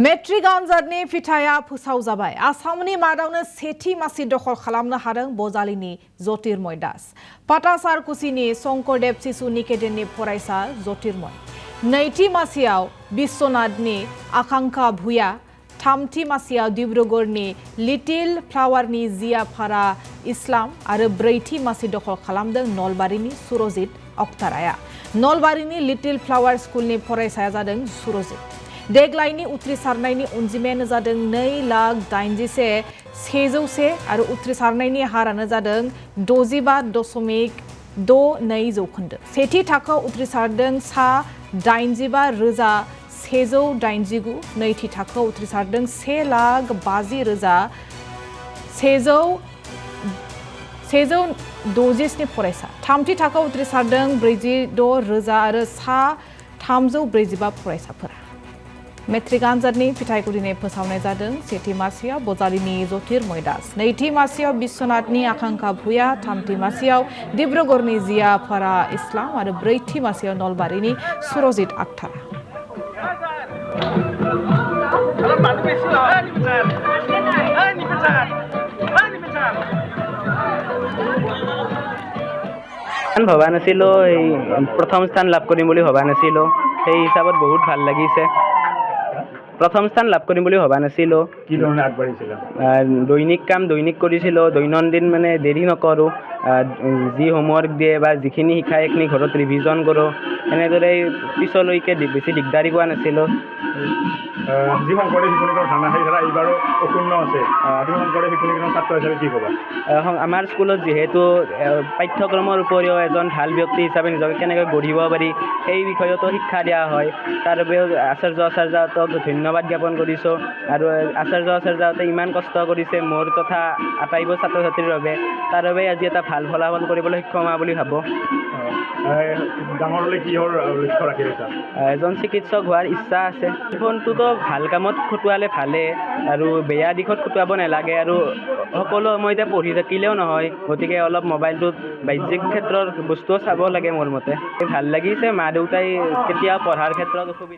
Metric आनजादनि फिथाइया फोसावजाबाय। आसामनि मादावनो सेथि मासि दखल खालामनो हादों बजालिनि ज्योतिर्मय दास। पाटासारकुसिनि शंकरदेव शिशु निकेतननि फरायसा ज्योतिर्मय। नैथि मासियाव बिश्वनाथनि आकांक्षा भुया, थामथि मासियाव डिब्रुगढ़नि लिटिल फ्लावारनि जियाफारा इस्लाम आरो ब्रैथि मासि दखल खालामदों नलबारिनि सुरजित अख्ताराया। नलबारिनि लिटिल फ्लावार स्कुलनि फरायसाया जादों सुरजित। देग्लायनि उथ्रिसारनायनि अनजिमायानो जादों 2,61,101 आरो उथ्रिसारनायनि हारानो जादों 65.62 जौखोन्दो। सेथि थाखोआव उथ्रिसारदों सा 85,189। नैथि थाखोआव उथ्रिसारदों 1,50,167 फरायसा। थामथि थाखोआव उथ्रिसारदों 46,000 आरो सा 345 फरायसाफोरा। मेट्रिक आनजादनि फिथाइखौ दिनै फोसावनाय जादों। सेथि मासियाव बजालिनि ज्योतिर्मय दास, नैथि मासियाव बिश्वनाथनि आकांक्षा भुया, थामथि मासियाव डिब्रुगढ़नि जियाफारा इस्लाम आरो ब्रैथि मासियाव नलबारिनि सुरजित अख्तारा। ভবা নাছিলো এই প্ৰথম স্থান লাভ কৰিম বুলি ভবা নাছিলো, সেই হিচাপত বহুত ভাল লাগিছে। প্ৰথম স্থান লাভ কৰিম বুলি ভবা নাছিলো। কি ধৰণে আগবাঢ়িছিলা? দৈনিক কাম দৈনিক কৰিছিলোঁ, দৈনন্দিন মানে দেৰি নকৰোঁ। যি হোমৱৰ্ক দিয়ে বা যিখিনি শিকায় সেইখিনি ঘৰত ৰিভিজন কৰোঁ। এনেদৰে পিছলৈকে বেছি দিগদাৰি পোৱা নাছিলোঁ। যি শংকৰদেৱ শিশু নিকেতনৰ ধাৰণা সেই ধাৰা এইবাৰো অক্ষুণ্ণ আছে। তুমি শংকৰদেৱ শিশু নিকেতনৰ ছাত্ৰ হিচাপে কি ক'বা? আমাৰ স্কুলত যিহেতু পাঠ্যক্ৰমৰ উপৰিও এজন ভাল ব্যক্তি হিচাপে নিজকে কেনেকৈ গঢ়িব পাৰি সেই বিষয়তো শিক্ষা দিয়া হয়। তাৰ বাবেও আচাৰ্যহঁতক ধন্যবাদ জ্ঞাপন কৰিছোঁ। আৰু আচাৰ্যহঁতে ইমান কষ্ট কৰিছে মোৰ তথা আটাইবোৰ ছাত্ৰ ছাত্ৰীৰ বাবে। তাৰ বাবে আজি এটা ভাল ফলাফল কৰিবলৈ সক্ষম হোৱা বুলি ভাবোঁ। ডাঙৰ হ'লে কিহৰ লক্ষ্য ৰাখিছা? এজন চিকিৎসক হোৱাৰ ইচ্ছা আছে। ফোনটোতো ভাল কামত খটুৱালে ভালেই, আৰু বেয়া দিশত খটুৱাব নালাগে। আৰু সকলো সময়তে পঢ়ি থাকিলেও নহয়, গতিকে অলপ মোবাইলটোত বাহ্যিক ক্ষেত্ৰৰ বস্তুও চাব লাগে মোৰ মতে। ভাল লাগিছে, মা দেউতাই কেতিয়াও পঢ়াৰ ক্ষেত্ৰত অসুবিধা